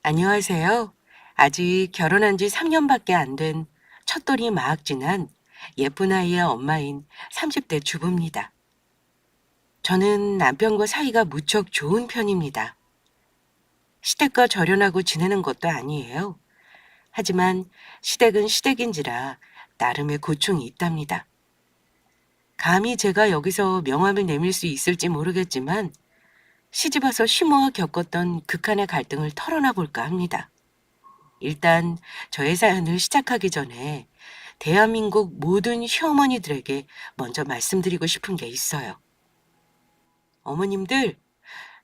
안녕하세요. 아직 결혼한 지 3년밖에 안 된 첫돌이 막 지난 예쁜 아이의 엄마인 30대 주부입니다. 저는 남편과 사이가 무척 좋은 편입니다. 시댁과 절연하고 지내는 것도 아니에요. 하지만 시댁은 시댁인지라 나름의 고충이 있답니다. 감히 제가 여기서 명함을 내밀 수 있을지 모르겠지만 시집 와서 시모와 겪었던 극한의 갈등을 털어놔 볼까 합니다. 일단 저의 사연을 시작하기 전에 대한민국 모든 시어머니들에게 먼저 말씀드리고 싶은 게 있어요. 어머님들,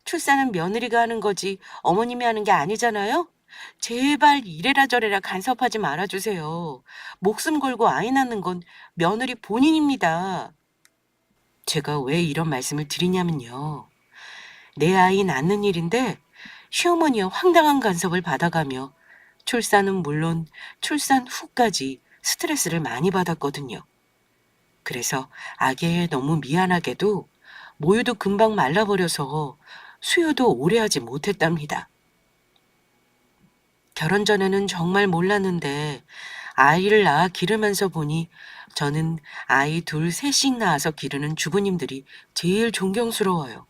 출산은 며느리가 하는 거지 어머님이 하는 게 아니잖아요? 제발 이래라 저래라 간섭하지 말아주세요. 목숨 걸고 아이 낳는 건 며느리 본인입니다. 제가 왜 이런 말씀을 드리냐면요. 내 아이 낳는 일인데 시어머니의 황당한 간섭을 받아가며 출산은 물론 출산 후까지 스트레스를 많이 받았거든요. 그래서 아기에 너무 미안하게도 모유도 금방 말라버려서 수유도 오래 하지 못했답니다. 결혼 전에는 정말 몰랐는데 아이를 낳아 기르면서 보니 저는 아이 둘, 셋씩 낳아서 기르는 주부님들이 제일 존경스러워요.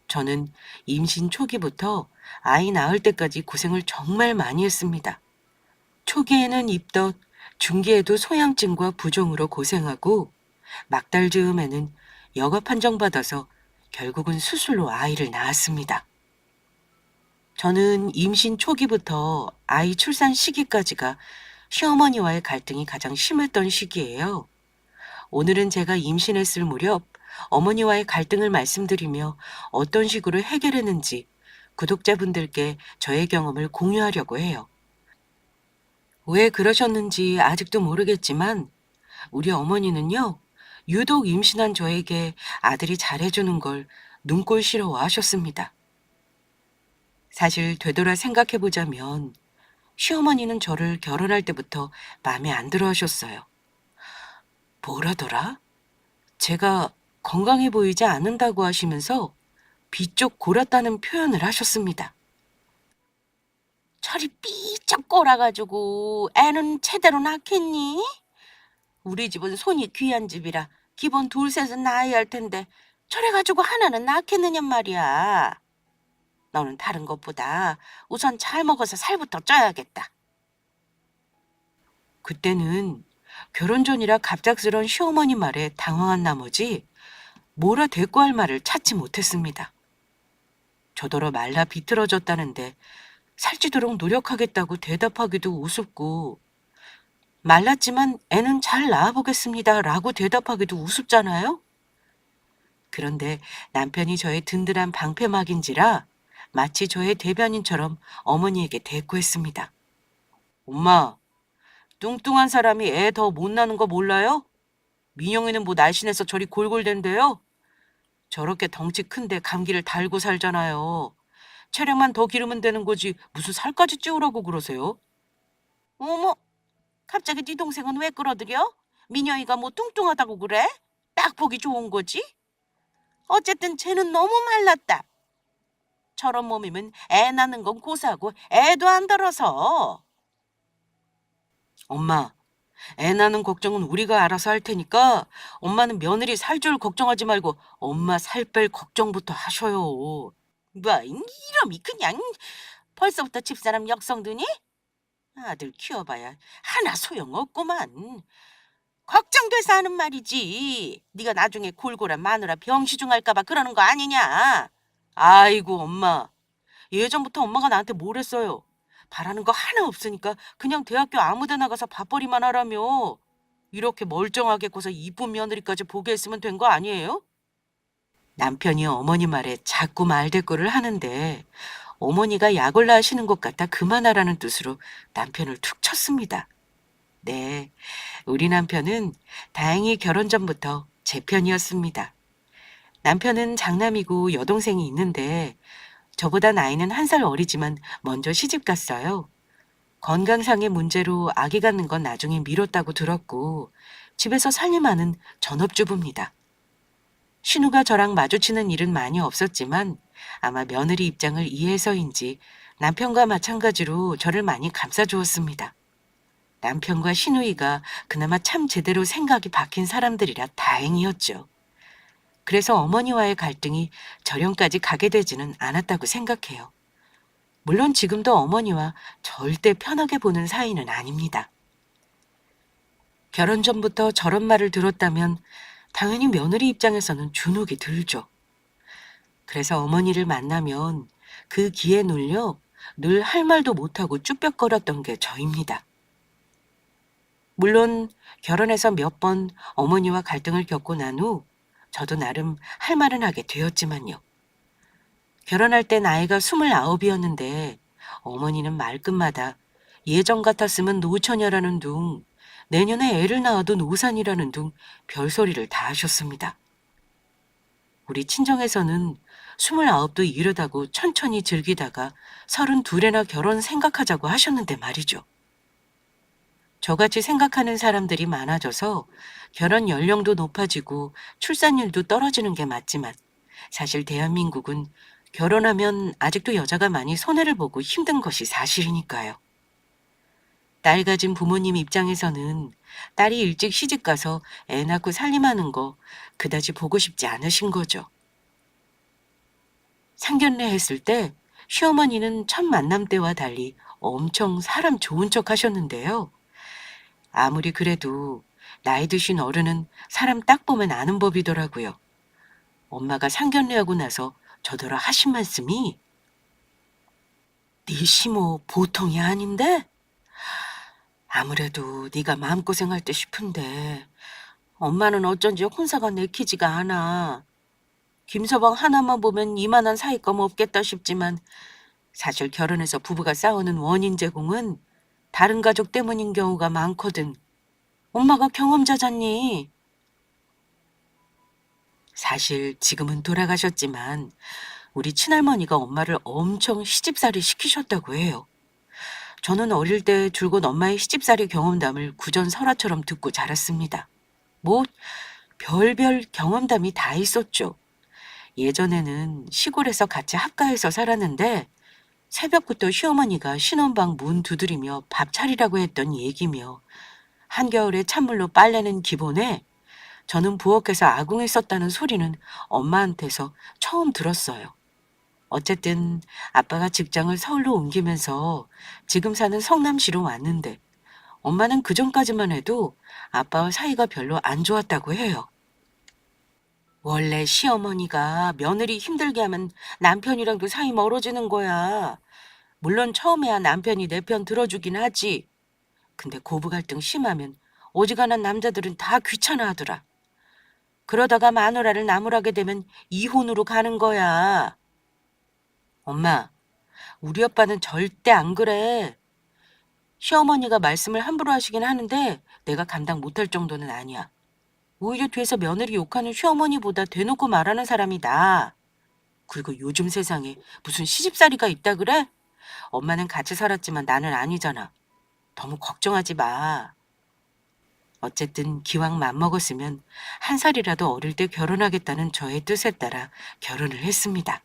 저는 임신 초기부터 아이 낳을 때까지 고생을 정말 많이 했습니다. 초기에는 입덧, 중기에도 소양증과 부종으로 고생하고 막달 즈음에는 여가 판정받아서 결국은 수술로 아이를 낳았습니다. 저는 임신 초기부터 아이 출산 시기까지가 시어머니와의 갈등이 가장 심했던 시기예요. 오늘은 제가 임신했을 무렵 어머니와의 갈등을 말씀드리며 어떤 식으로 해결했는지 구독자분들께 저의 경험을 공유하려고 해요. 왜 그러셨는지 아직도 모르겠지만 우리 어머니는요, 유독 임신한 저에게 아들이 잘해주는 걸 눈꼴시러워 하셨습니다. 사실 되돌아 생각해보자면 시어머니는 저를 결혼할 때부터 마음에 안 들어 하셨어요. 뭐라더라? 제가 건강해 보이지 않는다고 하시면서 비쪽 골았다는 표현을 하셨습니다. 철이 삐쩍 골아가지고 애는 제대로 낳겠니? 우리 집은 손이 귀한 집이라 기본 둘 셋은 낳아야 할 텐데 저래가지고 하나는 낳겠느냔 말이야. 너는 다른 것보다 우선 잘 먹어서 살부터 쪄야겠다. 그때는 결혼 전이라 갑작스런 시어머니 말에 당황한 나머지 뭐라 대꾸할 말을 찾지 못했습니다. 저더러 말라 비틀어졌다는데 살찌도록 노력하겠다고 대답하기도 우습고 말랐지만 애는 잘 낳아보겠습니다 라고 대답하기도 우습잖아요? 그런데 남편이 저의 든든한 방패막인지라 마치 저의 대변인처럼 어머니에게 대꾸했습니다. 엄마, 뚱뚱한 사람이 애 더 못 낳는 거 몰라요? 민영이는 뭐 날씬해서 저리 골골댄대요? 저렇게 덩치 큰데 감기를 달고 살잖아요. 체력만 더 기르면 되는 거지 무슨 살까지 찌우라고 그러세요? 어머, 갑자기 네 동생은 왜 끌어들여? 민영이가 뭐 뚱뚱하다고 그래? 딱 보기 좋은 거지? 어쨌든 쟤는 너무 말랐다. 저런 몸이면 애 낳는 건 고사하고 애도 안 들어서. 엄마, 애 낳는 걱정은 우리가 알아서 할 테니까 엄마는 며느리 살 줄 걱정하지 말고 엄마 살 뺄 걱정부터 하셔요. 뭐 이러미 그냥 벌써부터 집사람 역성드니? 아들 키워봐야 하나 소용없구만. 걱정돼서 하는 말이지. 네가 나중에 골골한 마누라 병시중할까 봐 그러는 거 아니냐. 아이고 엄마. 예전부터 엄마가 나한테 뭘 했어요. 바라는 거 하나 없으니까 그냥 대학교 아무 데 나가서 밥벌이만 하라며. 이렇게 멀쩡하게 꿔서 이쁜 며느리까지 보게 했으면 된 거 아니에요? 남편이 어머니 말에 자꾸 말대꾸를 하는데 어머니가 약올라 하시는 것 같아 그만하라는 뜻으로 남편을 툭 쳤습니다. 네, 우리 남편은 다행히 결혼 전부터 제 편이었습니다. 남편은 장남이고 여동생이 있는데 저보다 나이는 1살 어리지만 먼저 시집 갔어요. 건강상의 문제로 아기 갖는 건 나중에 미뤘다고 들었고 집에서 살림하는 전업주부입니다. 신우가 저랑 마주치는 일은 많이 없었지만 아마 며느리 입장을 이해해서인지 남편과 마찬가지로 저를 많이 감싸주었습니다. 남편과 시누이가 그나마 참 제대로 생각이 박힌 사람들이라 다행이었죠. 그래서 어머니와의 갈등이 절연까지 가게 되지는 않았다고 생각해요. 물론 지금도 어머니와 절대 편하게 보는 사이는 아닙니다. 결혼 전부터 저런 말을 들었다면 당연히 며느리 입장에서는 주눅이 들죠. 그래서 어머니를 만나면 그 기에 눌려 늘 할 말도 못하고 쭈뼛거렸던 게 저입니다. 물론 결혼해서 몇 번 어머니와 갈등을 겪고 난 후 저도 나름 할 말은 하게 되었지만요. 결혼할 때 나이가 29이었는데 어머니는 말끝마다 예전 같았으면 노처녀라는 둥, 내년에 애를 낳아도 노산이라는 둥 별소리를 다 하셨습니다. 우리 친정에서는 29도 이르다고 천천히 즐기다가 32에나 결혼 생각하자고 하셨는데 말이죠. 저같이 생각하는 사람들이 많아져서 결혼 연령도 높아지고 출산율도 떨어지는 게 맞지만 사실 대한민국은 결혼하면 아직도 여자가 많이 손해를 보고 힘든 것이 사실이니까요. 딸 가진 부모님 입장에서는 딸이 일찍 시집가서 애 낳고 살림하는 거 그다지 보고 싶지 않으신 거죠. 상견례 했을 때 시어머니는 첫 만남 때와 달리 엄청 사람 좋은 척 하셨는데요. 아무리 그래도 나이 드신 어른은 사람 딱 보면 아는 법이더라고요. 엄마가 상견례하고 나서 저더러 하신 말씀이 네 시모 보통이 아닌데? 아무래도 네가 마음고생할 때 싶은데 엄마는 어쩐지 혼사가 내키지가 않아. 김서방 하나만 보면 이만한 사이감 없겠다 싶지만 사실 결혼해서 부부가 싸우는 원인 제공은 다른 가족 때문인 경우가 많거든. 엄마가 경험자잖니. 사실 지금은 돌아가셨지만 우리 친할머니가 엄마를 엄청 시집살이 시키셨다고 해요. 저는 어릴 때 줄곧 엄마의 시집살이 경험담을 구전설화처럼 듣고 자랐습니다. 뭐 별별 경험담이 다 있었죠. 예전에는 시골에서 같이 합가해서 살았는데 새벽부터 시어머니가 신혼방 문 두드리며 밥 차리라고 했던 얘기며 한겨울에 찬물로 빨래는 기본에 저는 부엌에서 아궁했었다는 소리는 엄마한테서 처음 들었어요. 어쨌든 아빠가 직장을 서울로 옮기면서 지금 사는 성남시로 왔는데 엄마는 그전까지만 해도 아빠와 사이가 별로 안 좋았다고 해요. 원래 시어머니가 며느리 힘들게 하면 남편이랑도 사이 멀어지는 거야. 물론 처음에야 남편이 내 편 들어주긴 하지. 근데 고부 갈등 심하면 어지간한 남자들은 다 귀찮아하더라. 그러다가 마누라를 나무라게 되면 이혼으로 가는 거야. 엄마, 우리 아빠는 절대 안 그래. 시어머니가 말씀을 함부로 하시긴 하는데 내가 감당 못할 정도는 아니야. 오히려 뒤에서 며느리 욕하는 시어머니보다 대놓고 말하는 사람이 나아. 그리고 요즘 세상에 무슨 시집살이가 있다 그래? 엄마는 같이 살았지만 나는 아니잖아. 너무 걱정하지 마. 어쨌든 기왕 맘먹었으면 한 살이라도 어릴 때 결혼하겠다는 저의 뜻에 따라 결혼을 했습니다.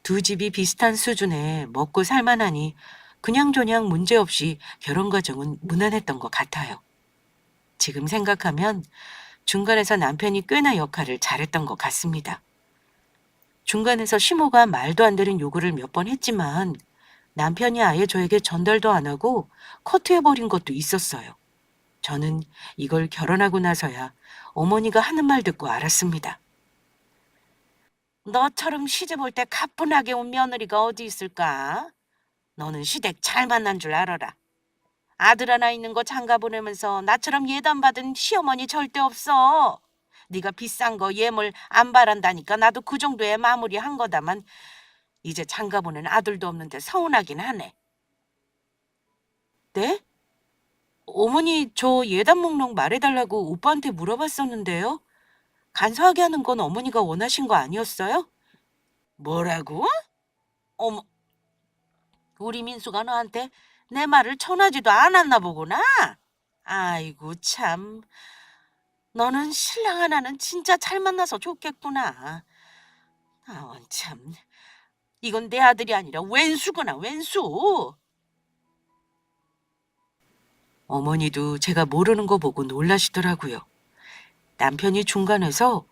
두 집이 비슷한 수준에 먹고 살만하니 그냥저냥 문제없이 결혼 과정은 무난했던 것 같아요. 지금 생각하면 중간에서 남편이 꽤나 역할을 잘했던 것 같습니다. 중간에서 시모가 말도 안 되는 요구를 몇 번 했지만 남편이 아예 저에게 전달도 안 하고 커트해버린 것도 있었어요. 저는 이걸 결혼하고 나서야 어머니가 하는 말 듣고 알았습니다. 너처럼 시집 올 때 가뿐하게 온 며느리가 어디 있을까? 너는 시댁 잘 만난 줄 알아라. 아들 하나 있는 거 장가 보내면서 나처럼 예단 받은 시어머니 절대 없어. 네가 비싼 거 예물 안 바란다니까 나도 그 정도에 마무리한 거다만 이제 장가 보낸 아들도 없는데 서운하긴 하네. 네? 어머니 저 예단 목록 말해달라고 오빠한테 물어봤었는데요. 간소하게 하는 건 어머니가 원하신 거 아니었어요? 뭐라고? 어머, 우리 민수가 너한테 내 말을 전하지도 않았나 보구나. 아이고 참, 너는 신랑 하나는 진짜 잘 만나서 좋겠구나. 아, 참. 이건 내 아들이 아니라 왼수거나 왼수. 어머니도 제가 모르는 거 보고 놀라시더라고요. 남편이 중간에서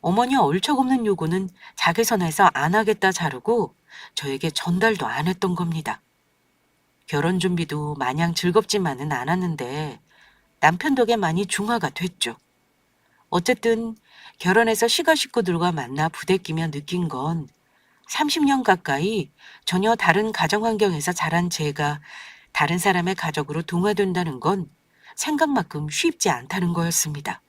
어머니 얼척없는 요구는 자개선에서 안 하겠다 자르고 저에게 전달도 안 했던 겁니다. 결혼 준비도 마냥 즐겁지만은 않았는데 남편 덕에 많이 중화가 됐죠. 어쨌든 결혼해서 시가 식구들과 만나 부대끼며 느낀 건 30년 가까이 전혀 다른 가정 환경에서 자란 제가 다른 사람의 가족으로 동화된다는 건 생각만큼 쉽지 않다는 거였습니다.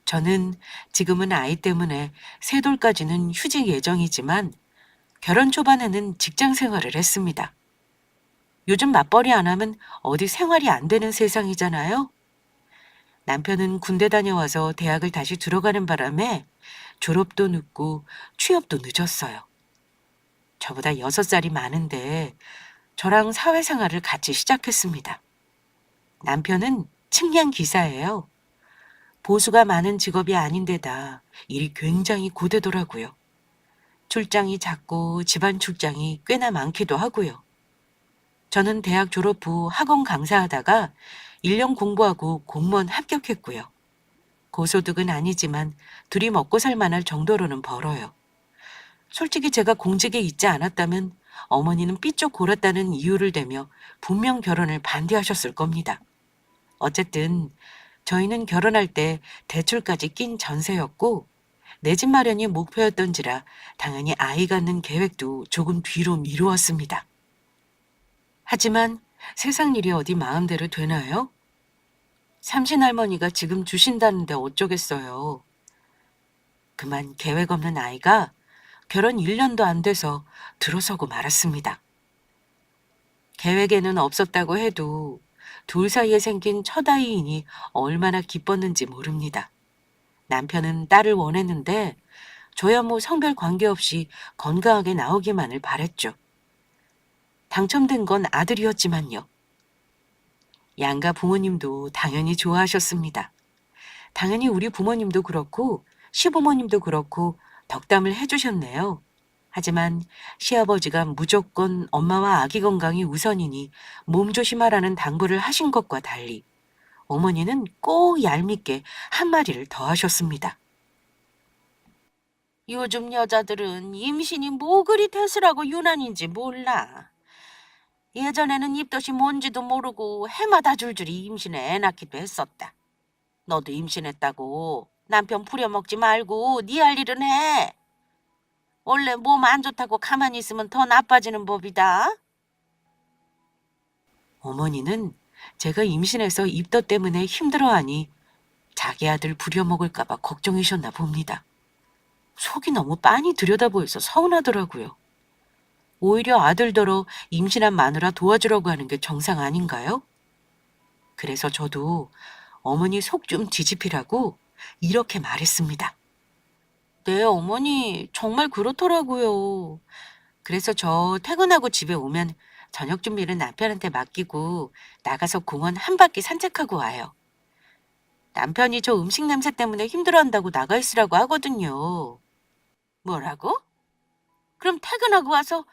저는 지금은 아이 때문에 세 돌까지는 휴직 예정이지만 결혼 초반에는 직장 생활을 했습니다. 요즘 맞벌이 안 하면 어디 생활이 안 되는 세상이잖아요. 남편은 군대 다녀와서 대학을 다시 들어가는 바람에 졸업도 늦고 취업도 늦었어요. 저보다 6살이 많은데 저랑 사회생활을 같이 시작했습니다. 남편은 측량 기사예요. 보수가 많은 직업이 아닌데다 일이 굉장히 고되더라고요. 출장이 잦고 집안 출장이 꽤나 많기도 하고요. 저는 대학 졸업 후 학원 강사하다가 1년 공부하고 공무원 합격했고요. 고소득은 아니지만 둘이 먹고 살 만할 정도로는 벌어요. 솔직히 제가 공직에 있지 않았다면 어머니는 삐쩍 골았다는 이유를 대며 분명 결혼을 반대하셨을 겁니다. 어쨌든 저희는 결혼할 때 대출까지 낀 전세였고 내 집 마련이 목표였던지라 당연히 아이 갖는 계획도 조금 뒤로 미루었습니다. 하지만 세상 일이 어디 마음대로 되나요? 삼신할머니가 지금 주신다는데 어쩌겠어요. 그만 계획 없는 아이가 결혼 1년도 안 돼서 들어서고 말았습니다. 계획에는 없었다고 해도 둘 사이에 생긴 첫 아이이니 얼마나 기뻤는지 모릅니다. 남편은 딸을 원했는데 저야 뭐 성별 관계없이 건강하게 나오기만을 바랬죠. 당첨된 건 아들이었지만요. 양가 부모님도 당연히 좋아하셨습니다. 당연히 우리 부모님도 그렇고 시부모님도 그렇고 덕담을 해주셨네요. 하지만 시아버지가 무조건 엄마와 아기 건강이 우선이니 몸 조심하라는 당부를 하신 것과 달리 어머니는 꼭 얄밉게 한마디를 더 하셨습니다. 요즘 여자들은 임신이 뭐 그리 대수라고 유난인지 몰라. 예전에는 입덧이 뭔지도 모르고 해마다 줄줄이 임신해 애 낳기도 했었다. 너도 임신했다고 남편 부려먹지 말고 네 할 일은 해. 원래 몸 안 좋다고 가만히 있으면 더 나빠지는 법이다. 어머니는 제가 임신해서 입덧 때문에 힘들어하니 자기 아들 부려먹을까 봐 걱정이셨나 봅니다. 속이 너무 빤히 들여다보여서 서운하더라고요. 오히려 아들더러 임신한 마누라 도와주려고 하는 게 정상 아닌가요? 그래서 저도 어머니 속 좀 뒤집히라고 이렇게 말했습니다. 네, 어머니 정말 그렇더라고요. 그래서 저 퇴근하고 집에 오면 저녁 준비를 남편한테 맡기고 나가서 공원 한 바퀴 산책하고 와요. 남편이 저 음식 냄새 때문에 힘들어한다고 나가 있으라고 하거든요. 뭐라고? 그럼 퇴근하고 와서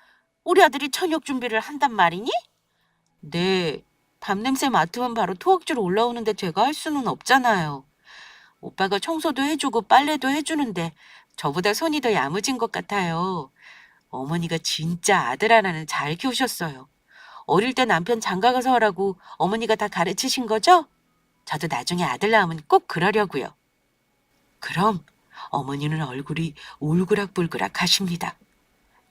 우리 아들이 저녁 준비를 한단 말이니? 네, 밤 냄새 맡으면 바로 토악주로 올라오는데 제가 할 수는 없잖아요. 오빠가 청소도 해주고 빨래도 해주는데 저보다 손이 더 야무진 것 같아요. 어머니가 진짜 아들 하나는 잘 키우셨어요. 어릴 때 남편 장가 가서 하라고 어머니가 다 가르치신 거죠? 저도 나중에 아들 낳으면 꼭 그러려고요. 그럼 어머니는 얼굴이 울그락불그락 하십니다.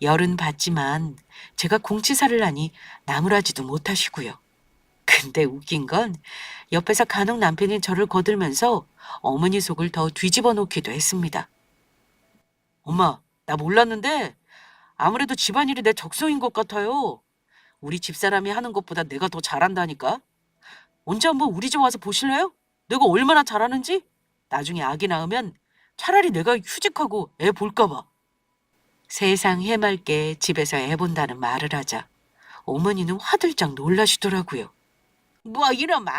열은 받지만 제가 공치사를 하니 나무라지도 못하시고요. 근데 웃긴 건 옆에서 간혹 남편이 저를 거들면서 어머니 속을 더 뒤집어 놓기도 했습니다. 엄마, 나 몰랐는데 아무래도 집안일이 내 적성인 것 같아요. 우리 집사람이 하는 것보다 내가 더 잘한다니까. 언제 한번 우리 집 와서 보실래요? 내가 얼마나 잘하는지? 나중에 아기 낳으면 차라리 내가 휴직하고 애 볼까 봐. 세상 해맑게 집에서 애 본다는 말을 하자 어머니는 화들짝 놀라시더라고요. 뭐 이러마?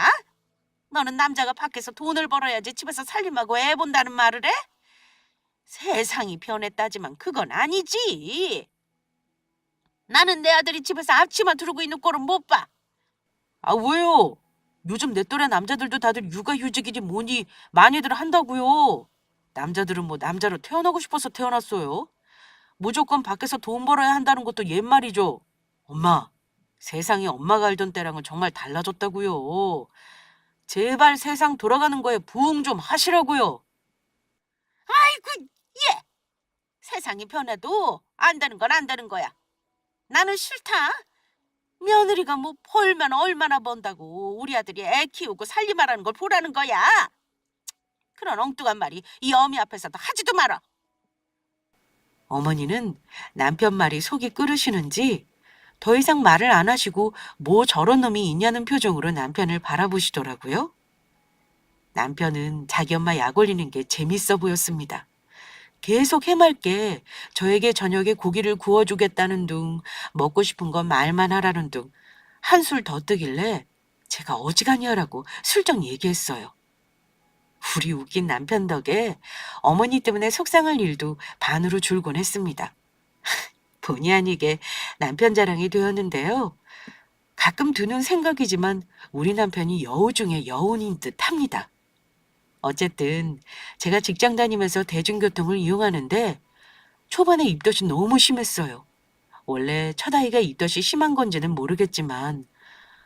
너는 남자가 밖에서 돈을 벌어야지 집에서 살림하고 애 본다는 말을 해? 세상이 변했다지만 그건 아니지. 나는 내 아들이 집에서 앞치마 두르고 있는 꼴은 못 봐. 아, 왜요? 요즘 내 또래 남자들도 다들 육아휴직이지 뭐니 많이들 한다고요. 남자들은 뭐 남자로 태어나고 싶어서 태어났어요. 무조건 밖에서 돈 벌어야 한다는 것도 옛말이죠. 엄마, 세상이 엄마가 알던 때랑은 정말 달라졌다고요. 제발 세상 돌아가는 거에 부응 좀 하시라고요. 아이고, 예. 세상이 변해도 안다는 건 안다는 거야. 나는 싫다. 며느리가 뭐 벌면 얼마나 번다고 우리 아들이 애 키우고 살림하라는 걸 보라는 거야. 그런 엉뚱한 말이 이 어미 앞에서도 하지도 마라. 어머니는 남편 말이 속이 끓으시는지 더 이상 말을 안 하시고 뭐 저런 놈이 있냐는 표정으로 남편을 바라보시더라고요. 남편은 자기 엄마 약 올리는 게 재밌어 보였습니다. 계속 해맑게 저에게 저녁에 고기를 구워주겠다는 둥, 먹고 싶은 건 말만 하라는 둥, 한술 더 뜨길래 제가 어지간히 하라고 슬쩍 얘기했어요. 우리 웃긴 남편 덕에 어머니 때문에 속상할 일도 반으로 줄곤 했습니다. 본의 아니게 남편 자랑이 되었는데요. 가끔 드는 생각이지만 우리 남편이 여우 중에 여운인 듯 합니다. 어쨌든 제가 직장 다니면서 대중교통을 이용하는데 초반에 입덧이 너무 심했어요. 원래 첫 아이가 입덧이 심한 건지는 모르겠지만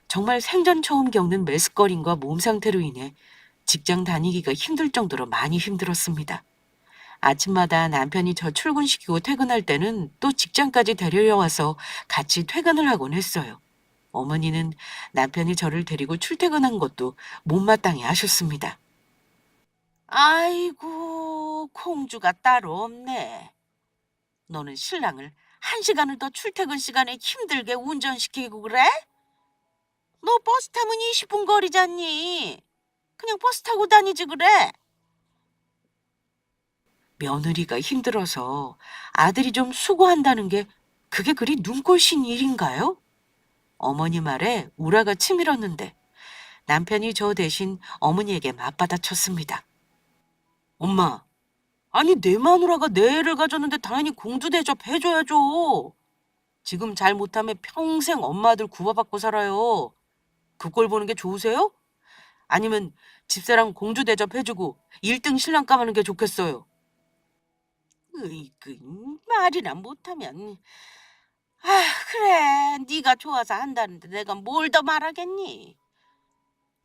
정말 생전 처음 겪는 메스꺼림과 몸 상태로 인해 직장 다니기가 힘들 정도로 많이 힘들었습니다. 아침마다 남편이 저 출근시키고 퇴근할 때는 또 직장까지 데려려 와서 같이 퇴근을 하곤 했어요. 어머니는 남편이 저를 데리고 출퇴근한 것도 못마땅해 하셨습니다. 아이고, 공주가 따로 없네. 너는 신랑을 1시간을 더 출퇴근 시간에 힘들게 운전시키고 그래? 너 버스 타면 20분 거리잖니. 그냥 버스 타고 다니지 그래. 며느리가 힘들어서 아들이 좀 수고한다는 게 그게 그리 눈꼴신 일인가요? 어머니 말에 우라가 치밀었는데 남편이 저 대신 어머니에게 맞받아쳤습니다. 엄마, 아니 내 마누라가 내 애를 가졌는데 당연히 공주 대접해줘야죠. 지금 잘 못하면 평생 엄마 아들 구박받고 살아요. 그 꼴 보는 게 좋으세요? 아니면 집사람 공주 대접해주고 1등 신랑 까마는 게 좋겠어요. 으이그 말이나 못하면. 아, 그래. 네가 좋아서 한다는데 내가 뭘 더 말하겠니?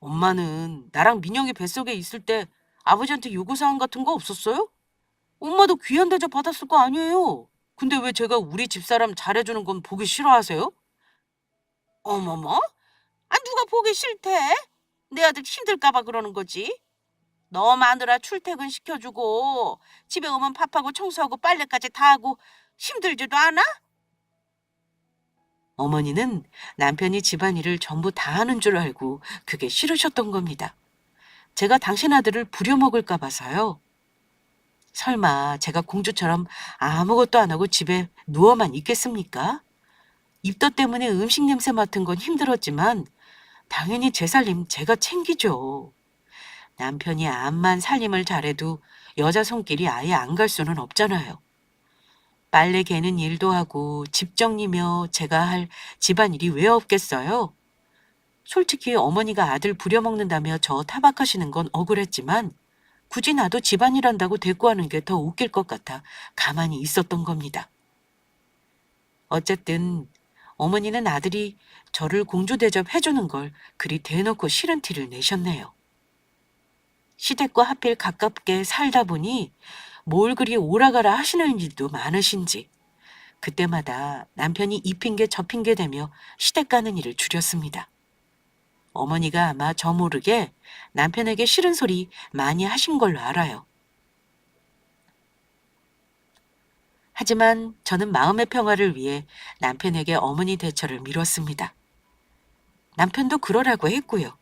엄마는 나랑 민영이 뱃속에 있을 때 아버지한테 요구사항 같은 거 없었어요? 엄마도 귀한 대접 받았을 거 아니에요. 근데 왜 제가 우리 집사람 잘해주는 건 보기 싫어하세요? 어머머? 아, 누가 보기 싫대? 내 아들 힘들까 봐 그러는 거지. 너 마누라 출퇴근 시켜주고 집에 오면 밥하고 청소하고 빨래까지 다 하고 힘들지도 않아? 어머니는 남편이 집안일을 전부 다 하는 줄 알고 그게 싫으셨던 겁니다. 제가 당신 아들을 부려먹을까 봐서요. 설마 제가 공주처럼 아무것도 안 하고 집에 누워만 있겠습니까? 입덧 때문에 음식 냄새 맡은 건 힘들었지만 당연히 제 살림 제가 챙기죠. 남편이 암만 살림을 잘해도 여자 손길이 아예 안 갈 수는 없잖아요. 빨래 개는 일도 하고 집 정리며 제가 할 집안일이 왜 없겠어요? 솔직히 어머니가 아들 부려먹는다며 저 타박하시는 건 억울했지만 굳이 나도 집안일 한다고 대꾸하는 게 더 웃길 것 같아 가만히 있었던 겁니다. 어쨌든 어머니는 아들이 저를 공주 대접해주는 걸 그리 대놓고 싫은 티를 내셨네요. 시댁과 하필 가깝게 살다 보니 뭘 그리 오라가라 하시는 일도 많으신지 그때마다 남편이 이 핑계 저 핑계 대며 시댁 가는 일을 줄였습니다. 어머니가 아마 저 모르게 남편에게 싫은 소리 많이 하신 걸로 알아요. 하지만 저는 마음의 평화를 위해 남편에게 어머니 대처를 미뤘습니다. 남편도 그러라고 했고요.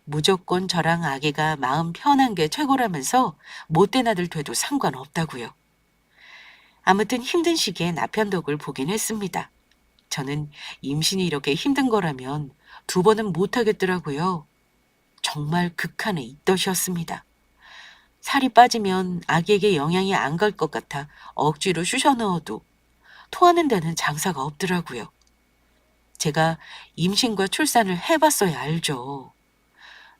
무조건 저랑 아기가 마음 편한 게 최고라면서 못된 아들 돼도 상관없다고요. 아무튼 힘든 시기에 남편 덕을 보긴 했습니다. 저는 임신이 이렇게 힘든 거라면 2번은 못 하겠더라고요. 정말 극한의 입덧이었습니다. 살이 빠지면 아기에게 영향이 안 갈 것 같아 억지로 쑤셔 넣어도 토하는 데는 장사가 없더라고요. 제가 임신과 출산을 해봤어야 알죠.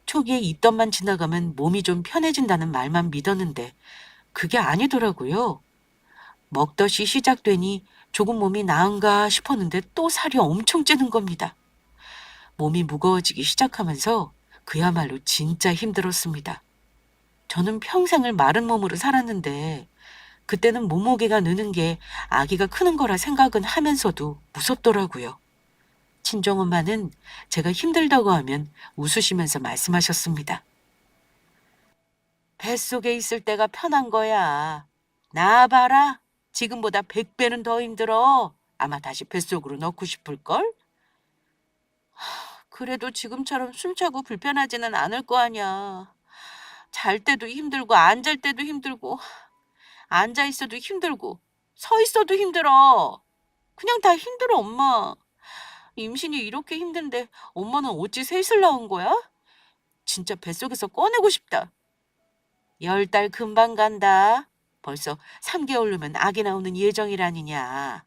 초기에 입덧만 지나가면 몸이 좀 편해진다는 말만 믿었는데 그게 아니더라고요. 먹덧이 시작되니 조금 몸이 나은가 싶었는데 또 살이 엄청 찌는 겁니다. 몸이 무거워지기 시작하면서 그야말로 진짜 힘들었습니다. 저는 평생을 마른 몸으로 살았는데 그때는 몸무게가 느는 게 아기가 크는 거라 생각은 하면서도 무섭더라고요. 친정엄마는 제가 힘들다고 하면 웃으시면서 말씀하셨습니다. 뱃속에 있을 때가 편한 거야. 나 봐라. 지금보다 100배는 더 힘들어. 아마 다시 뱃속으로 넣고 싶을걸? 그래도 지금처럼 숨차고 불편하지는 않을 거 아니야. 잘 때도 힘들고 앉을 때도 힘들고 앉아 있어도 힘들고 서 있어도 힘들어. 그냥 다 힘들어, 엄마. 임신이 이렇게 힘든데 엄마는 어찌 셋을 낳은 거야? 진짜 뱃속에서 꺼내고 싶다. 10달 금방 간다. 벌써 3개월 후면 아기 나오는 예정이라니냐.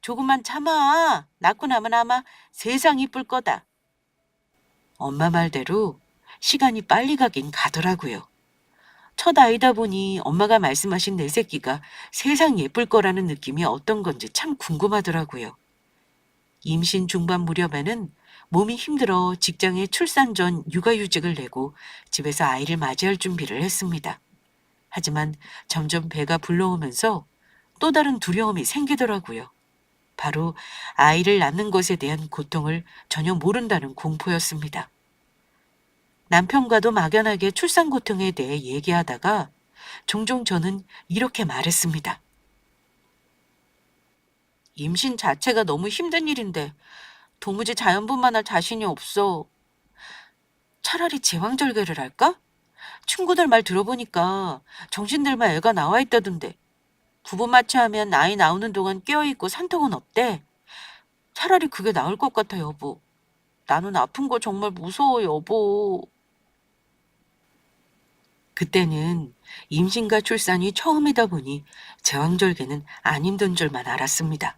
조금만 참아. 낳고 나면 아마 세상 이쁠 거다. 엄마 말대로 시간이 빨리 가긴 가더라고요. 첫 아이다 보니 엄마가 말씀하신 내 새끼가 세상 예쁠 거라는 느낌이 어떤 건지 참 궁금하더라고요. 임신 중반 무렵에는 몸이 힘들어 직장에 출산 전 육아휴직을 내고 집에서 아이를 맞이할 준비를 했습니다. 하지만 점점 배가 불러오면서 또 다른 두려움이 생기더라고요. 바로 아이를 낳는 것에 대한 고통을 전혀 모른다는 공포였습니다. 남편과도 막연하게 출산 고통에 대해 얘기하다가 종종 저는 이렇게 말했습니다. 임신 자체가 너무 힘든 일인데 도무지 자연분만할 자신이 없어. 차라리 제왕절개를 할까? 친구들 말 들어보니까 정신들만 애가 나와 있다던데. 부부 마취하면 아이 나오는 동안 깨어있고 산통은 없대. 차라리 그게 나을 것 같아, 여보. 나는 아픈 거 정말 무서워, 여보. 그때는 임신과 출산이 처음이다 보니 제왕절개는 안 힘든 줄만 알았습니다.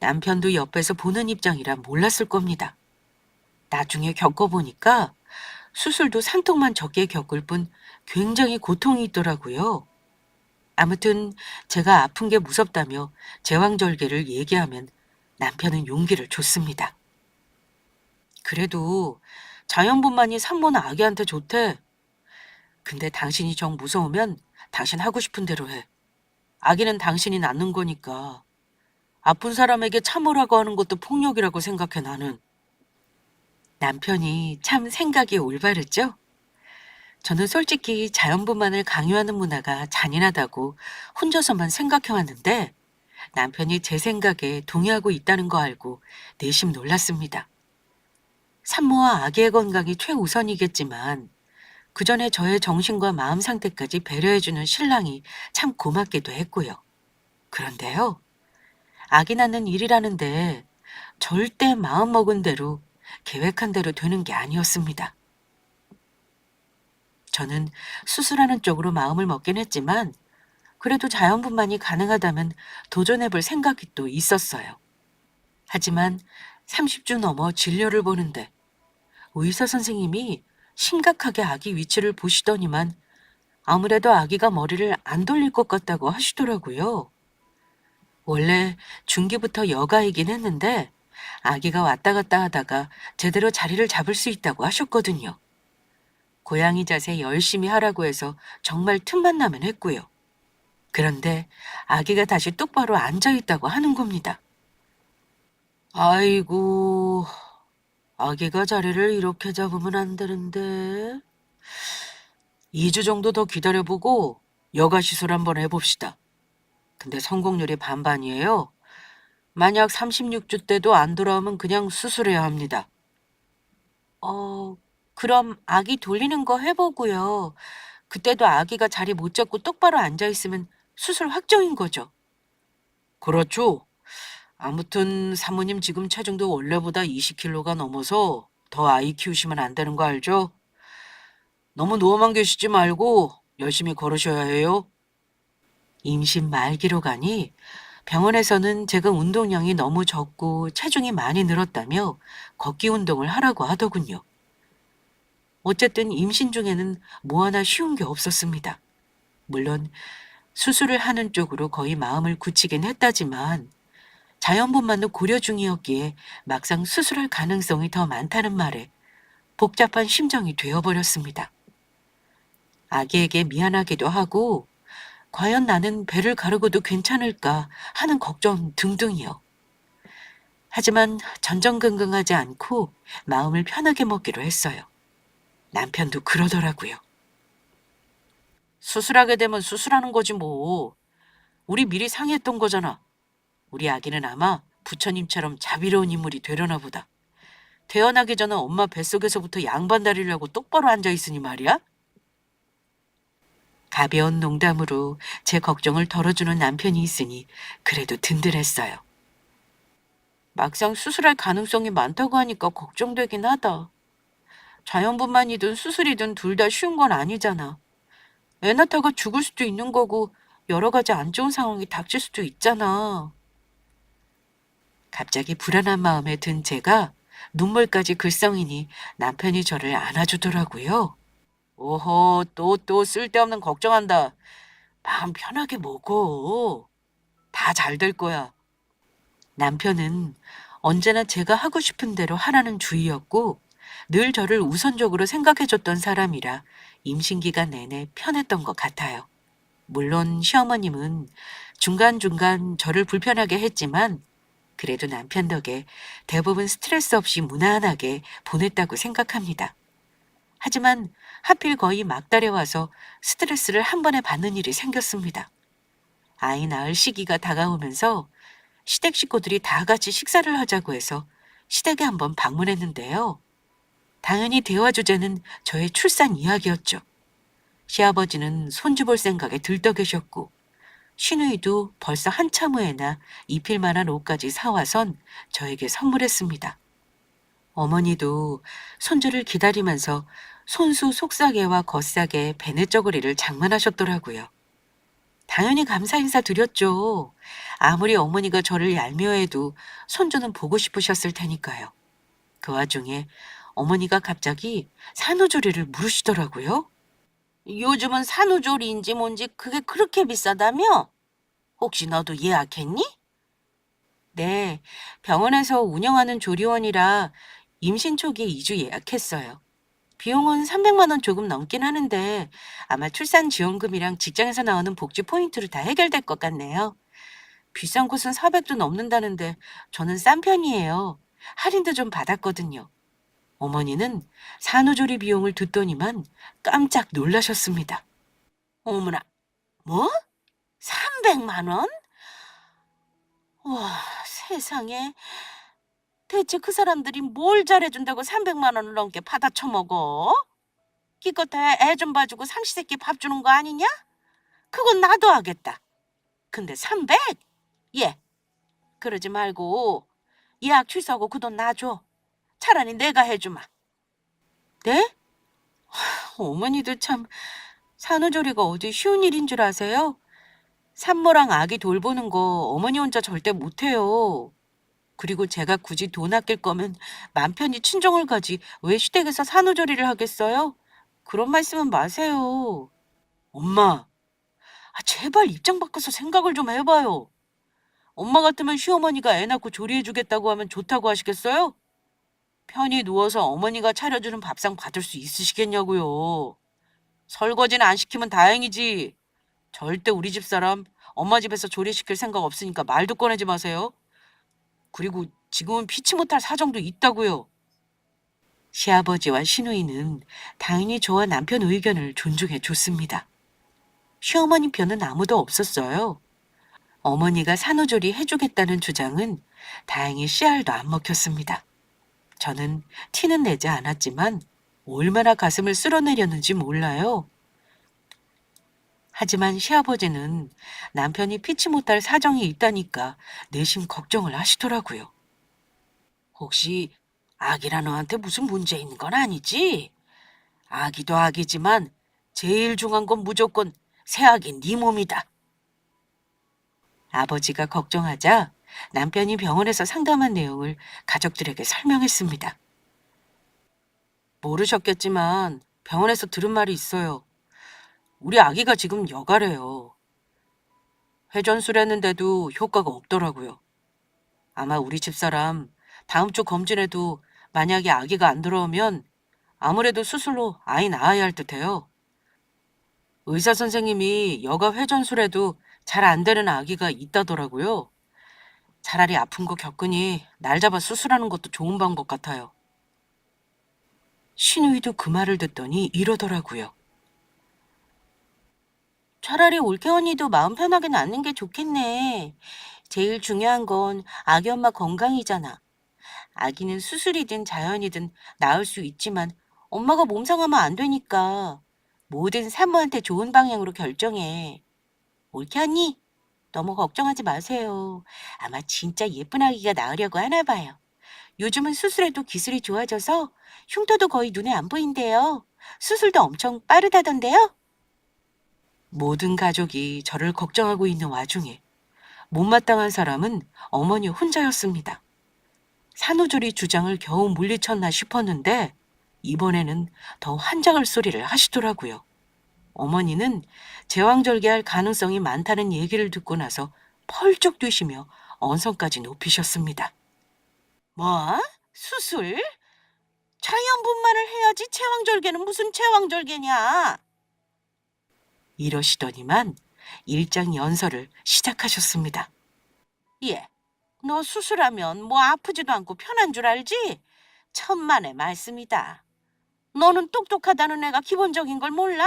남편도 옆에서 보는 입장이라 몰랐을 겁니다. 나중에 겪어보니까 수술도 산통만 적게 겪을 뿐 굉장히 고통이 있더라고요. 아무튼 제가 아픈 게 무섭다며 제왕절개를 얘기하면 남편은 용기를 줬습니다. 그래도 자연분만이 산모나 아기한테 좋대. 근데 당신이 정 무서우면 당신 하고 싶은 대로 해. 아기는 당신이 낳는 거니까. 아픈 사람에게 참으라고 하는 것도 폭력이라고 생각해, 나는. 남편이 참 생각이 올바르죠? 저는 솔직히 자연분만을 강요하는 문화가 잔인하다고 혼자서만 생각해왔는데 남편이 제 생각에 동의하고 있다는 거 알고 내심 놀랐습니다. 산모와 아기의 건강이 최우선이겠지만 그 전에 저의 정신과 마음 상태까지 배려해주는 신랑이 참 고맙기도 했고요. 그런데요, 아기 낳는 일이라는데 절대 마음먹은 대로 계획한 대로 되는 게 아니었습니다. 저는 수술하는 쪽으로 마음을 먹긴 했지만 그래도 자연분만이 가능하다면 도전해볼 생각이 또 있었어요. 하지만 30주 넘어 진료를 보는데 의사 선생님이 심각하게 아기 위치를 보시더니만 아무래도 아기가 머리를 안 돌릴 것 같다고 하시더라고요. 원래 중기부터 여가이긴 했는데 아기가 왔다 갔다 하다가 제대로 자리를 잡을 수 있다고 하셨거든요. 고양이 자세 열심히 하라고 해서 정말 틈만 나면 했고요. 그런데 아기가 다시 똑바로 앉아 있다고 하는 겁니다. 아이고, 아기가 자리를 이렇게 잡으면 안 되는데. 2주 정도 더 기다려보고 여가 시술 한번 해봅시다. 근데 성공률이 반반이에요. 만약 36주 때도 안 돌아오면 그냥 수술해야 합니다. 어, 그럼 아기 돌리는 거 해보고요. 그때도 아기가 자리 못 잡고 똑바로 앉아 있으면 수술 확정인 거죠. 그렇죠. 아무튼 사모님 지금 체중도 원래보다 20kg가 넘어서 더 아이 키우시면 안 되는 거 알죠? 너무 누워만 계시지 말고 열심히 걸으셔야 해요. 임신 말기로 가니 병원에서는 제가 운동량이 너무 적고 체중이 많이 늘었다며 걷기 운동을 하라고 하더군요. 어쨌든 임신 중에는 뭐 하나 쉬운 게 없었습니다. 물론 수술을 하는 쪽으로 거의 마음을 굳히긴 했다지만 자연분만도 고려 중이었기에 막상 수술할 가능성이 더 많다는 말에 복잡한 심정이 되어버렸습니다. 아기에게 미안하기도 하고 과연 나는 배를 가르고도 괜찮을까 하는 걱정 등등이요. 하지만 전전긍긍하지 않고 마음을 편하게 먹기로 했어요. 남편도 그러더라고요. 수술하게 되면 수술하는 거지 뭐. 우리 미리 상의했던 거잖아. 우리 아기는 아마 부처님처럼 자비로운 인물이 되려나 보다. 태어나기 전에 엄마 뱃속에서부터 양반다리라고 똑바로 앉아있으니 말이야. 가벼운 농담으로 제 걱정을 덜어주는 남편이 있으니 그래도 든든했어요. 막상 수술할 가능성이 많다고 하니까 걱정되긴 하다. 자연분만이든 수술이든 둘 다 쉬운 건 아니잖아. 애 낳다가 죽을 수도 있는 거고 여러 가지 안 좋은 상황이 닥칠 수도 있잖아. 갑자기 불안한 마음에 든 제가 눈물까지 글썽이니 남편이 저를 안아주더라고요. 오호, 또 쓸데없는 걱정한다. 마음 편하게 먹어. 다 잘 될 거야. 남편은 언제나 제가 하고 싶은 대로 하라는 주의였고 늘 저를 우선적으로 생각해줬던 사람이라 임신 기간 내내 편했던 것 같아요. 물론 시어머님은 중간중간 저를 불편하게 했지만 그래도 남편 덕에 대부분 스트레스 없이 무난하게 보냈다고 생각합니다. 하지만 하필 거의 막달에 와서 스트레스를 한 번에 받는 일이 생겼습니다. 아이 낳을 시기가 다가오면서 시댁 식구들이 다 같이 식사를 하자고 해서 시댁에 한번 방문했는데요. 당연히 대화 주제는 저의 출산 이야기였죠. 시아버지는 손주 볼 생각에 들떠 계셨고 시누이도 벌써 한참 후에나 입힐 만한 옷까지 사와선 저에게 선물했습니다. 어머니도 손주를 기다리면서 손수 속사계와 겉사계 베네저고리를 장만하셨더라고요. 당연히 감사 인사 드렸죠. 아무리 어머니가 저를 얄미워해도 손주는 보고 싶으셨을 테니까요. 그 와중에 어머니가 갑자기 산후조리를 물으시더라고요. 요즘은 산후조리인지 뭔지 그게 그렇게 비싸다며? 혹시 너도 예약했니? 네, 병원에서 운영하는 조리원이라 임신 초기에 2주 예약했어요. 비용은 300만 원 조금 넘긴 하는데 아마 출산 지원금이랑 직장에서 나오는 복지 포인트로 다 해결될 것 같네요. 비싼 곳은 400도 넘는다는데 저는 싼 편이에요. 할인도 좀 받았거든요. 어머니는 산후조리 비용을 듣더니만 깜짝 놀라셨습니다. 어머나, 뭐? 300만 원? 와, 세상에. 대체 그 사람들이 뭘 잘해준다고 300만 원을 넘게 받아 처먹어? 기껏 애 좀 봐주고 삼시세끼 밥 주는 거 아니냐? 그건 나도 하겠다. 근데 300? 예, 그러지 말고 예약 취소하고 그 돈 놔줘. 차라리 내가 해주마. 네? 어머니도 참 산후조리가 어디 쉬운 일인 줄 아세요? 산모랑 아기 돌보는 거 어머니 혼자 절대 못해요. 그리고 제가 굳이 돈 아낄 거면 맘 편히 친정을 가지 왜 시댁에서 산후조리를 하겠어요? 그런 말씀은 마세요. 엄마, 제발 입장 바꿔서 생각을 좀 해봐요. 엄마 같으면 시어머니가 애 낳고 조리해주겠다고 하면 좋다고 하시겠어요? 편히 누워서 어머니가 차려주는 밥상 받을 수 있으시겠냐고요. 설거지는 안 시키면 다행이지. 절대 우리 집 사람 엄마 집에서 조리시킬 생각 없으니까 말도 꺼내지 마세요. 그리고 지금은 피치 못할 사정도 있다고요. 시아버지와 시누이는 당연히 저와 남편 의견을 존중해 줬습니다. 시어머니 편은 아무도 없었어요. 어머니가 산후조리 해주겠다는 주장은 다행히 씨알도 안 먹혔습니다. 저는 티는 내지 않았지만 얼마나 가슴을 쓸어내렸는지 몰라요. 하지만 시아버지는 남편이 피치 못할 사정이 있다니까 내심 걱정을 하시더라고요. 혹시 아기라 너한테 무슨 문제 있는 건 아니지? 아기도 아기지만 제일 중요한 건 무조건 새 아기 네 몸이다. 아버지가 걱정하자 남편이 병원에서 상담한 내용을 가족들에게 설명했습니다. 모르셨겠지만 병원에서 들은 말이 있어요. 우리 아기가 지금 여가래요. 회전술했는데도 효과가 없더라고요. 아마 우리 집사람 다음 주 검진에도 만약에 아기가 안 들어오면 아무래도 수술로 아이 낳아야 할 듯해요. 의사 선생님이 여가 회전술에도 잘 안 되는 아기가 있다더라고요. 차라리 아픈 거 겪으니 날 잡아 수술하는 것도 좋은 방법 같아요. 신우이도 그 말을 듣더니 이러더라고요. 차라리 올케 언니도 마음 편하게 낳는 게 좋겠네. 제일 중요한 건 아기 엄마 건강이잖아. 아기는 수술이든 자연이든 낳을 수 있지만 엄마가 몸 상하면 안 되니까 뭐든 산모한테 좋은 방향으로 결정해. 올케 언니, 너무 걱정하지 마세요. 아마 진짜 예쁜 아기가 나으려고 하나 봐요. 요즘은 수술에도 기술이 좋아져서 흉터도 거의 눈에 안 보인대요. 수술도 엄청 빠르다던데요? 모든 가족이 저를 걱정하고 있는 와중에 못마땅한 사람은 어머니 혼자였습니다. 산후조리 주장을 겨우 물리쳤나 싶었는데 이번에는 더 환장할 소리를 하시더라고요. 어머니는 제왕절개할 가능성이 많다는 얘기를 듣고 나서 펄쩍 뛰시며 언성까지 높이셨습니다. 뭐? 수술? 자연분만을 해야지 제왕절개는 무슨 제왕절개냐? 이러시더니만 일장 연설을 시작하셨습니다. 예, 너 수술하면 뭐 아프지도 않고 편한 줄 알지? 천만의 말씀이다. 너는 똑똑하다는 애가 기본적인 걸 몰라?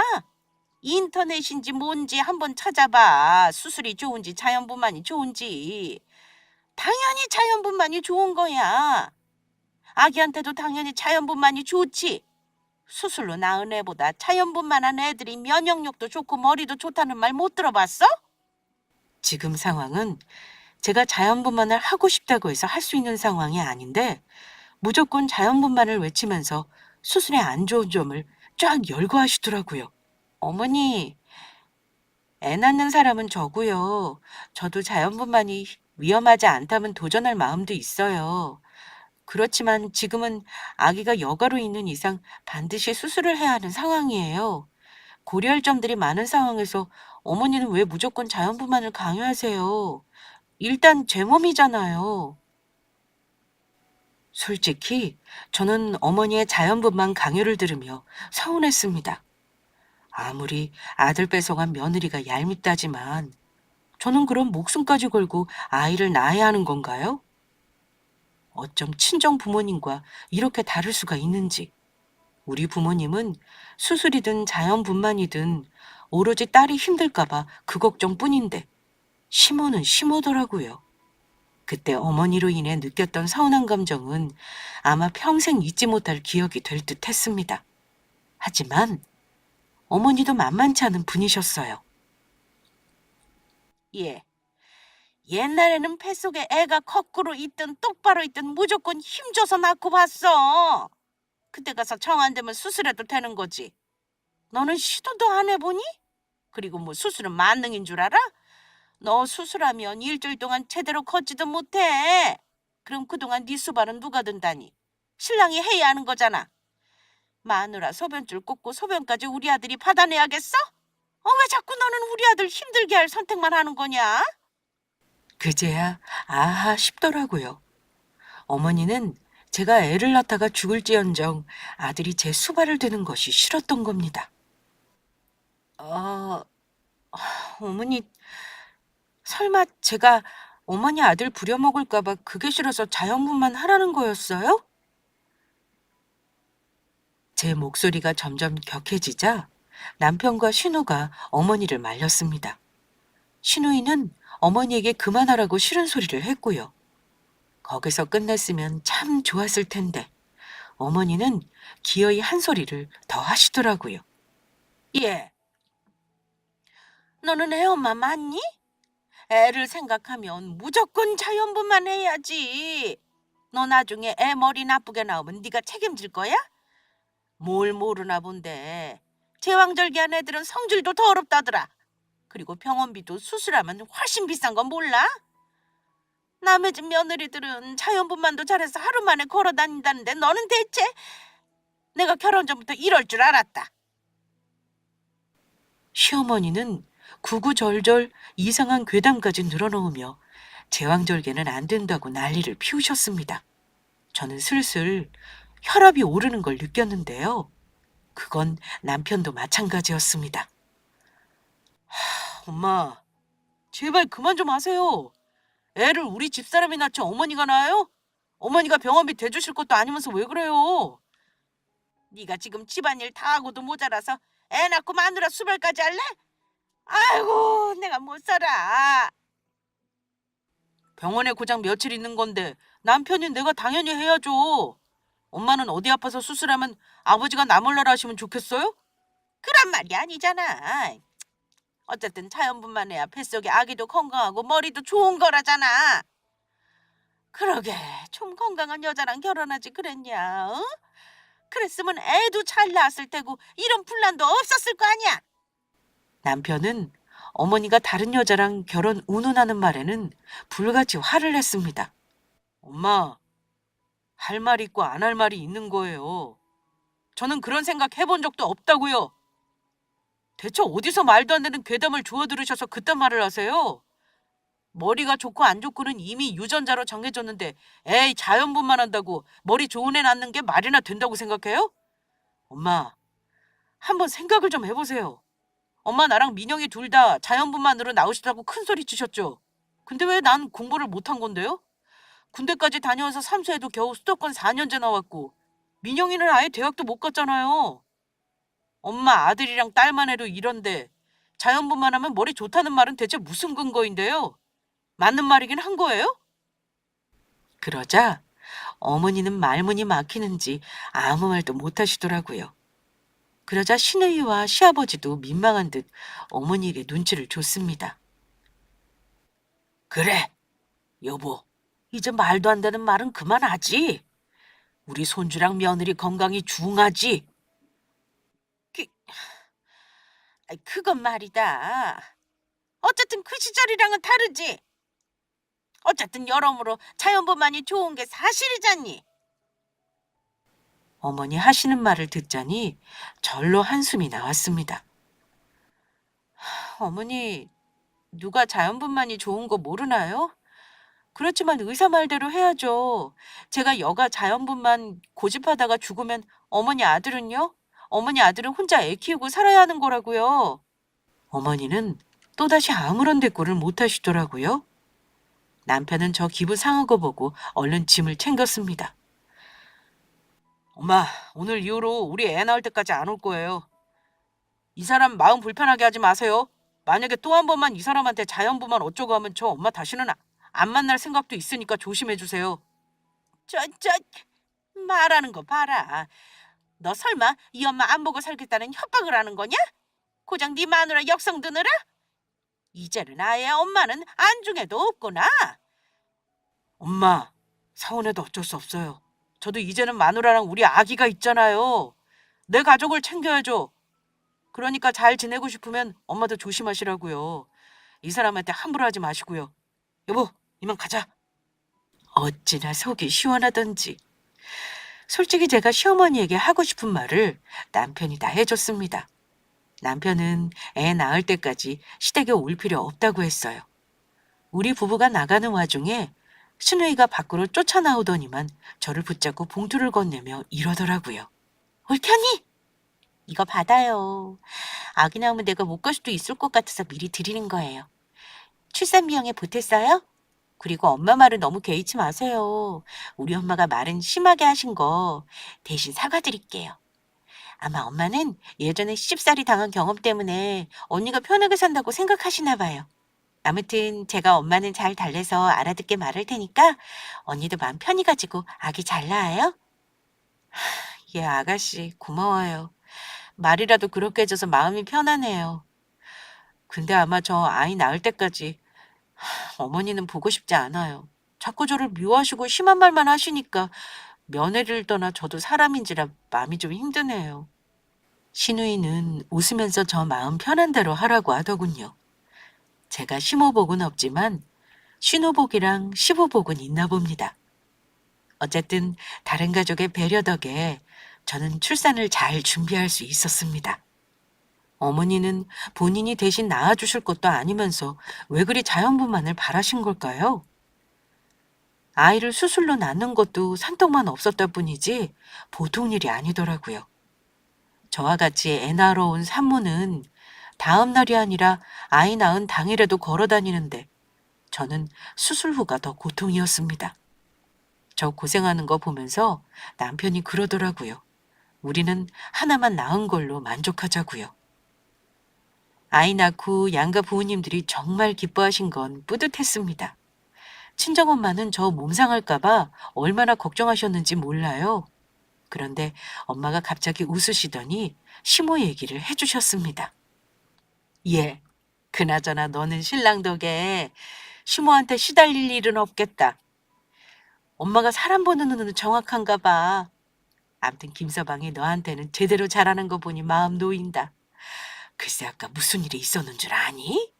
인터넷인지 뭔지 한번 찾아봐. 수술이 좋은지 자연분만이 좋은지. 당연히 자연분만이 좋은 거야. 아기한테도 당연히 자연분만이 좋지. 수술로 낳은 애보다 자연분만한 애들이 면역력도 좋고 머리도 좋다는 말 못 들어봤어? 지금 상황은 제가 자연분만을 하고 싶다고 해서 할 수 있는 상황이 아닌데 무조건 자연분만을 외치면서 수술의 안 좋은 점을 쫙 열거하시더라고요. 어머니, 애 낳는 사람은 저고요. 저도 자연분만이 위험하지 않다면 도전할 마음도 있어요. 그렇지만 지금은 아기가 여가로 있는 이상 반드시 수술을 해야 하는 상황이에요. 고려할 점들이 많은 상황에서 어머니는 왜 무조건 자연분만을 강요하세요? 일단 제 몸이잖아요. 솔직히 저는 어머니의 자연분만 강요를 들으며 서운했습니다. 아무리 아들 뺏어간 며느리가 얄밉다지만 저는 그럼 목숨까지 걸고 아이를 낳아야 하는 건가요? 어쩜 친정 부모님과 이렇게 다를 수가 있는지. 우리 부모님은 수술이든 자연분만이든 오로지 딸이 힘들까봐 그 걱정뿐인데 심호는 심호더라고요. 그때 어머니로 인해 느꼈던 서운한 감정은 아마 평생 잊지 못할 기억이 될 듯 했습니다. 하지만 어머니도 만만치 않은 분이셨어요. 예. 옛날에는 뱃속에 애가 거꾸로 있든 똑바로 있든 무조건 힘줘서 낳고 봤어. 그때 가서 정 안 되면 수술해도 되는 거지. 너는 시도도 안 해보니? 그리고 뭐 수술은 만능인 줄 알아? 너 수술하면 일주일 동안 제대로 걷지도 못해. 그럼 그동안 네 수발은 누가 든다니? 신랑이 해야 하는 거잖아. 마누라 소변줄 꽂고 소변까지 우리 아들이 받아내야겠어? 왜 자꾸 너는 우리 아들 힘들게 할 선택만 하는 거냐? 그제야 아하 싶더라고요. 어머니는 제가 애를 낳다가 죽을지언정 아들이 제 수발을 드는 것이 싫었던 겁니다. 어, 어머니, 설마 제가 어머니 아들 부려먹을까 봐 그게 싫어서 자연분만 하라는 거였어요? 제 목소리가 점점 격해지자 남편과 신우가 어머니를 말렸습니다. 신우이는 어머니에게 그만하라고 싫은 소리를 했고요. 거기서 끝냈으면 참 좋았을 텐데 어머니는 기어이 한 소리를 더 하시더라고요. 예, 너는 애 엄마 맞니? 애를 생각하면 무조건 자연분만 해야지. 너 나중에 애 머리 나쁘게 나오면 네가 책임질 거야? 뭘 모르나 본데. 제왕절개한 애들은 성질도 더럽다더라. 그리고 병원비도 수술하면 훨씬 비싼 건 몰라? 남의 집 며느리들은 자연분만도 잘해서 하루 만에 걸어 다닌다는데 너는 대체 내가 결혼 전부터 이럴 줄 알았다. 시어머니는 구구절절 이상한 괴담까지 늘어놓으며 제왕절개는 안 된다고 난리를 피우셨습니다. 저는 슬슬 혈압이 오르는 걸 느꼈는데요. 그건 남편도 마찬가지였습니다. 엄마, 제발 그만 좀 하세요. 애를 우리 집사람이 낳지 어머니가 낳아요? 어머니가 병원비 대주실 것도 아니면서 왜 그래요? 네가 지금 집안일 다 하고도 모자라서 애 낳고 마누라 수발까지 할래? 아이고, 내가 못 살아. 병원에 고작 며칠 있는 건데 남편인 내가 당연히 해야죠. 엄마는 어디 아파서 수술하면 아버지가 나 몰라라 하시면 좋겠어요? 그런 말이 아니잖아. 어쨌든 자연분만 해야 뱃속에 아기도 건강하고 머리도 좋은 거라잖아. 그러게, 좀 건강한 여자랑 결혼하지 그랬냐? 어? 그랬으면 애도 잘 낳았을 테고 이런 분란도 없었을 거 아니야. 남편은 어머니가 다른 여자랑 결혼 운운하는 말에는 불같이 화를 냈습니다. 엄마, 할 말 있고 안 할 말이 있는 거예요. 저는 그런 생각 해본 적도 없다고요. 대체 어디서 말도 안 되는 괴담을 주워 들으셔서 그딴 말을 하세요? 머리가 좋고 안 좋고는 이미 유전자로 정해졌는데 에이 자연분만 한다고 머리 좋은 애 낳는 게 말이나 된다고 생각해요? 엄마, 한번 생각을 좀 해보세요. 엄마 나랑 민영이 둘 다 자연분만으로 나오시다고 큰 소리 치셨죠? 근데 왜 난 공부를 못한 건데요? 군대까지 다녀와서 삼수해도 겨우 수도권 4년제 나왔고 민영이는 아예 대학도 못 갔잖아요. 엄마 아들이랑 딸만 해도 이런데 자연분만하면 머리 좋다는 말은 대체 무슨 근거인데요? 맞는 말이긴 한 거예요? 그러자 어머니는 말문이 막히는지 아무 말도 못 하시더라고요. 그러자 시누이와 시아버지도 민망한 듯 어머니에게 눈치를 줬습니다. 그래, 여보. 이제 말도 안 되는 말은 그만하지. 우리 손주랑 며느리 건강이 중하지. 그, 그건 말이다. 어쨌든 그 시절이랑은 다르지. 어쨌든 여러모로 자연분만이 좋은 게 사실이잖니. 어머니 하시는 말을 듣자니 절로 한숨이 나왔습니다. 어머니, 누가 자연분만이 좋은 거 모르나요? 그렇지만 의사 말대로 해야죠. 제가 여가 자연분만 고집하다가 죽으면 어머니 아들은요? 어머니 아들은 혼자 애 키우고 살아야 하는 거라고요. 어머니는 또다시 아무런 대꾸를 못 하시더라고요. 남편은 저 기분 상한 거 보고 얼른 짐을 챙겼습니다. 엄마, 오늘 이후로 우리 애 낳을 때까지 안 올 거예요. 이 사람 마음 불편하게 하지 마세요. 만약에 또 한 번만 이 사람한테 자연분만 어쩌고 하면 저 엄마 다시는 안 만날 생각도 있으니까 조심해 주세요. 저, 말하는 거 봐라. 너 설마 이 엄마 안 보고 살겠다는 협박을 하는 거냐? 고작 네 마누라 역성 드느라? 이제는 아예 엄마는 안중에도 없구나. 엄마, 사원해도 어쩔 수 없어요. 저도 이제는 마누라랑 우리 아기가 있잖아요. 내 가족을 챙겨야죠. 그러니까 잘 지내고 싶으면 엄마도 조심하시라고요. 이 사람한테 함부로 하지 마시고요. 여보, 이만 가자. 어찌나 속이 시원하던지. 솔직히 제가 시어머니에게 하고 싶은 말을 남편이 다 해줬습니다. 남편은 애 낳을 때까지 시댁에 올 필요 없다고 했어요. 우리 부부가 나가는 와중에 시누이가 밖으로 쫓아나오더니만 저를 붙잡고 봉투를 건네며 이러더라고요. 올 편히? 이거 받아요. 아기 낳으면 내가 못 갈 수도 있을 것 같아서 미리 드리는 거예요. 출산 비용에 보탰어요? 그리고 엄마 말을 너무 개의치 마세요. 우리 엄마가 말은 심하게 하신 거 대신 사과드릴게요. 아마 엄마는 예전에 시집살이 당한 경험 때문에 언니가 편하게 산다고 생각하시나 봐요. 아무튼 제가 엄마는 잘 달래서 알아듣게 말할 테니까 언니도 마음 편히 가지고 아기 잘 낳아요. 예, 아가씨 고마워요. 말이라도 그렇게 해줘서 마음이 편하네요. 근데 아마 저 아이 낳을 때까지 어머니는 보고 싶지 않아요. 자꾸 저를 미워하시고 심한 말만 하시니까 며느리를 떠나 저도 사람인지라 마음이 좀 힘드네요. 시누이는 웃으면서 저 마음 편한 대로 하라고 하더군요. 제가 심호복은 없지만 신호복이랑 시부복은 있나 봅니다. 어쨌든 다른 가족의 배려 덕에 저는 출산을 잘 준비할 수 있었습니다. 어머니는 본인이 대신 낳아주실 것도 아니면서 왜 그리 자연분만을 바라신 걸까요? 아이를 수술로 낳는 것도 산떡만 없었다 뿐이지 보통 일이 아니더라고요. 저와 같이 애 낳으러 온 산모는 다음 날이 아니라 아이 낳은 당일에도 걸어 다니는데 저는 수술 후가 더 고통이었습니다. 저 고생하는 거 보면서 남편이 그러더라고요. 우리는 하나만 낳은 걸로 만족하자고요. 아이 낳고 양가 부모님들이 정말 기뻐하신 건 뿌듯했습니다. 친정엄마는 저 몸 상할까봐 얼마나 걱정하셨는지 몰라요. 그런데 엄마가 갑자기 웃으시더니 시모 얘기를 해주셨습니다. 예, 그나저나 너는 신랑 덕에 시모한테 시달릴 일은 없겠다. 엄마가 사람 보는 눈은 정확한가 봐. 암튼 김서방이 너한테는 제대로 잘하는 거 보니 마음 놓인다. 글쎄 아까 무슨 일이 있었는 줄 아니?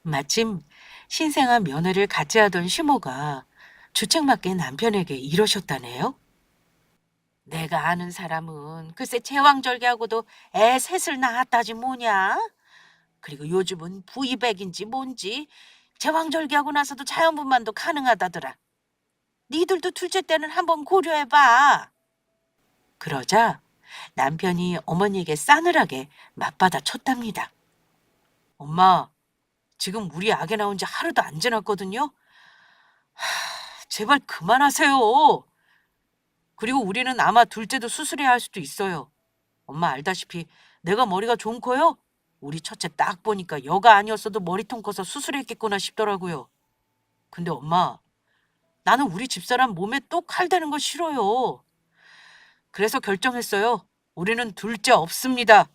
마침 신생아 면회를 같이 하던 시모가 주책맞게 남편에게 이러셨다네요. 내가 아는 사람은 글쎄 제왕절개하고도 애 셋을 낳았다지 뭐냐? 그리고 요즘은 부이백인지 뭔지 제왕절개하고 나서도 자연분만도 가능하다더라. 니들도 둘째 때는 한번 고려해봐. 그러자 남편이 어머니에게 싸늘하게 맞받아 쳤답니다. 엄마, 지금 우리 아기 나온 지 하루도 안 지났거든요. 제발 그만하세요. 그리고 우리는 아마 둘째도 수술해야 할 수도 있어요. 엄마 알다시피 내가 머리가 좀 커요? 우리 첫째 딱 보니까 여가 아니었어도 머리통 커서 수술했겠구나 싶더라고요. 근데 엄마, 나는 우리 집사람 몸에 또 칼 대는 거 싫어요. 그래서 결정했어요. 우리는 둘째 없습니다.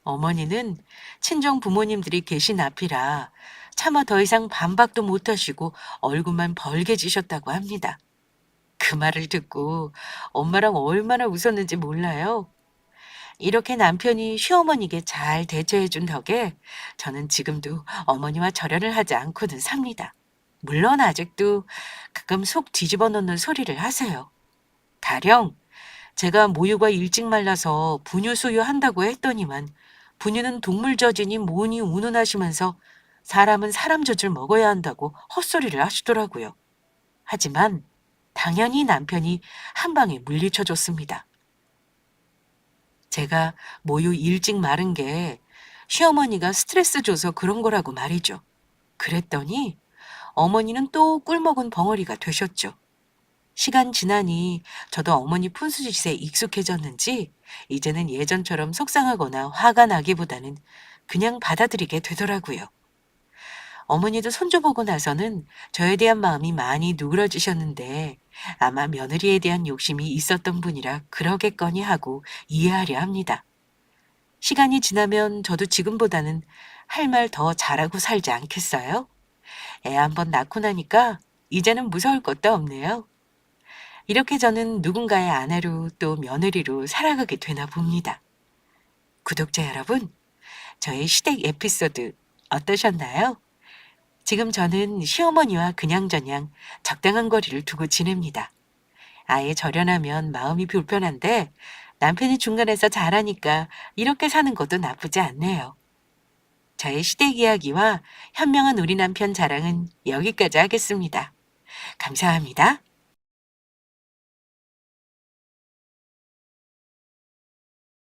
어머니는 친정 부모님들이 계신 앞이라 차마 더 이상 반박도 못하시고 얼굴만 벌게지셨다고 합니다. 그 말을 듣고 엄마랑 얼마나 웃었는지 몰라요. 이렇게 남편이 시어머니에게 잘 대처해준 덕에 저는 지금도 어머니와 절연을 하지 않고는 삽니다. 물론 아직도 가끔 속 뒤집어 놓는 소리를 하세요. 가령 제가 모유가 일찍 말라서 분유 수유한다고 했더니만 분유는 동물 젖이니 뭐니 운운하시면서 사람은 사람 젖을 먹어야 한다고 헛소리를 하시더라고요. 하지만 당연히 남편이 한 방에 물리쳐줬습니다. 제가 모유 일찍 마른 게 시어머니가 스트레스 줘서 그런 거라고 말이죠. 그랬더니 어머니는 또 꿀먹은 벙어리가 되셨죠. 시간 지나니 저도 어머니 푼수짓에 익숙해졌는지 이제는 예전처럼 속상하거나 화가 나기보다는 그냥 받아들이게 되더라고요. 어머니도 손주 보고 나서는 저에 대한 마음이 많이 누그러지셨는데 아마 며느리에 대한 욕심이 있었던 분이라 그러겠거니 하고 이해하려 합니다. 시간이 지나면 저도 지금보다는 할 말 더 잘하고 살지 않겠어요? 애 한 번 낳고 나니까 이제는 무서울 것도 없네요. 이렇게 저는 누군가의 아내로 또 며느리로 살아가게 되나 봅니다. 구독자 여러분, 저의 시댁 에피소드 어떠셨나요? 지금 저는 시어머니와 그냥저냥 적당한 거리를 두고 지냅니다. 아예 절연하면 마음이 불편한데 남편이 중간에서 잘하니까 이렇게 사는 것도 나쁘지 않네요. 저의 시댁 이야기와 현명한 우리 남편 자랑은 여기까지 하겠습니다. 감사합니다.